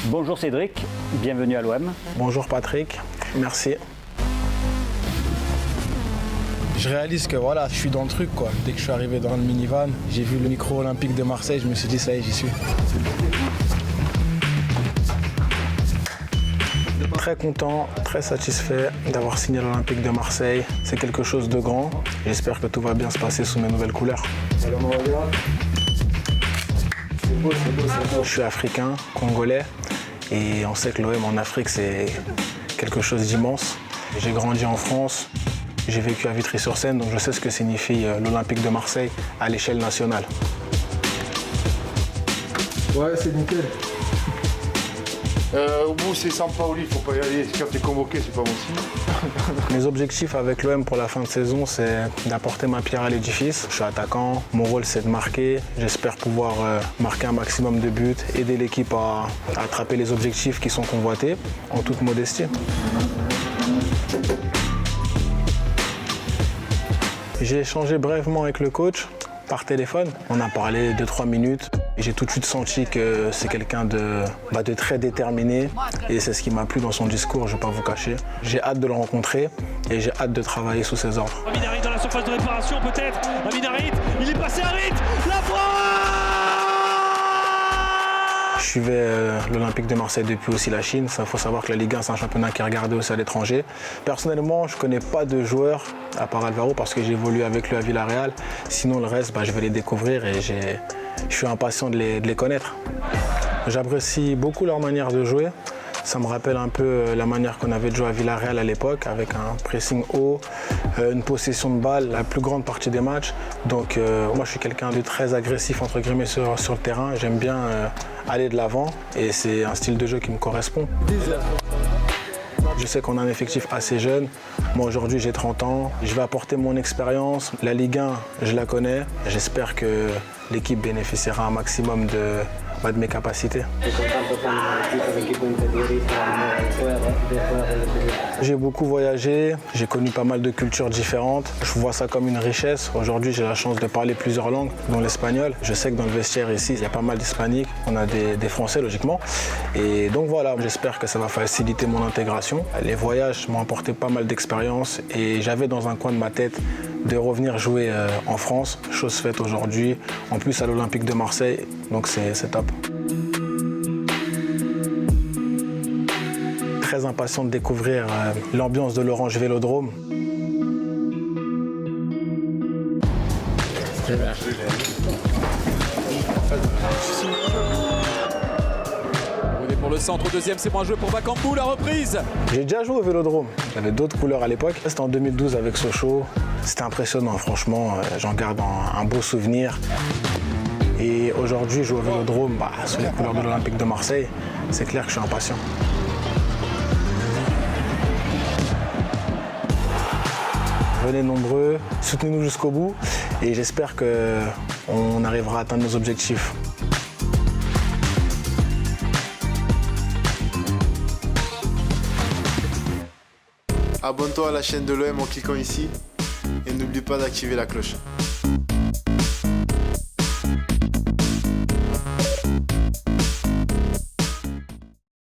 Bonjour Cédric, bienvenue à l'OM. Bonjour Patrick, merci. Je réalise que voilà, je suis dans le truc quoi. Dès que je suis arrivé dans le minivan, j'ai vu le micro olympique de Marseille, je me suis dit ça y est, j'y suis. Très content, très satisfait d'avoir signé l'Olympique de Marseille. C'est quelque chose de grand. J'espère que tout va bien se passer sous mes nouvelles couleurs. Je suis africain, congolais, et on sait que l'OM en Afrique c'est quelque chose d'immense. J'ai grandi en France, j'ai vécu à Vitry-sur-Seine, donc je sais ce que signifie l'Olympique de Marseille à l'échelle nationale. Ouais, c'est nickel. Au bout, c'est Sampaoli, il faut pas y aller. Quand tu es convoqué, c'est pas bon signe. Mes objectifs avec l'OM pour la fin de saison, c'est d'apporter ma pierre à l'édifice. Je suis attaquant, mon rôle c'est de marquer. J'espère pouvoir marquer un maximum de buts, aider l'équipe à attraper les objectifs qui sont convoités, en toute modestie. J'ai échangé brièvement avec le coach par téléphone. On a parlé 2-3 minutes. J'ai tout de suite senti que c'est quelqu'un de très déterminé et c'est ce qui m'a plu dans son discours, je ne vais pas vous cacher. J'ai hâte de le rencontrer et j'ai hâte de travailler sous ses ordres. Amin Harit dans la surface de réparation peut-être. Amin Harit, il est passé Harit, la France! Je suivais l'Olympique de Marseille depuis aussi la Chine. Il faut savoir que la Ligue 1, c'est un championnat qui est regardé aussi à l'étranger. Personnellement, je ne connais pas de joueurs, à part Alvaro, parce que j'ai évolué avec lui à Villarreal. Sinon, le reste, je vais les découvrir et je suis impatient de les connaître. J'apprécie beaucoup leur manière de jouer. Ça me rappelle un peu la manière qu'on avait de jouer à Villarreal à l'époque, avec un pressing haut, une possession de balle la plus grande partie des matchs. Donc moi je suis quelqu'un de très agressif entre guillemets sur le terrain. J'aime bien aller de l'avant et c'est un style de jeu qui me correspond. Je sais qu'on a un effectif assez jeune. Moi aujourd'hui j'ai 30 ans, je vais apporter mon expérience. La Ligue 1, je la connais. J'espère que l'équipe bénéficiera un maximum de mes capacités. J'ai beaucoup voyagé, j'ai connu pas mal de cultures différentes. Je vois ça comme une richesse. Aujourd'hui, j'ai la chance de parler plusieurs langues, dont l'espagnol. Je sais que dans le vestiaire ici, il y a pas mal d'hispaniques. On a des Français, logiquement. Et donc voilà, j'espère que ça va faciliter mon intégration. Les voyages m'ont apporté pas mal d'expérience et j'avais dans un coin de ma tête de revenir jouer en France, chose faite aujourd'hui, en plus à l'Olympique de Marseille, donc c'est top. Très impatient de découvrir l'ambiance de l'Orange Vélodrome. Pour le centre, deuxième, c'est moins joué pour Bakambu, la reprise. J'ai déjà joué au Vélodrome, j'avais d'autres couleurs à l'époque. C'était en 2012 avec Sochaux, c'était impressionnant franchement, j'en garde un beau souvenir. Et aujourd'hui, jouer au Vélodrome sous les couleurs de l'Olympique de Marseille, c'est clair que je suis impatient. Venez nombreux, soutenez-nous jusqu'au bout et j'espère qu'on arrivera à atteindre nos objectifs. Abonne-toi à la chaîne de l'OM en cliquant ici et n'oublie pas d'activer la cloche.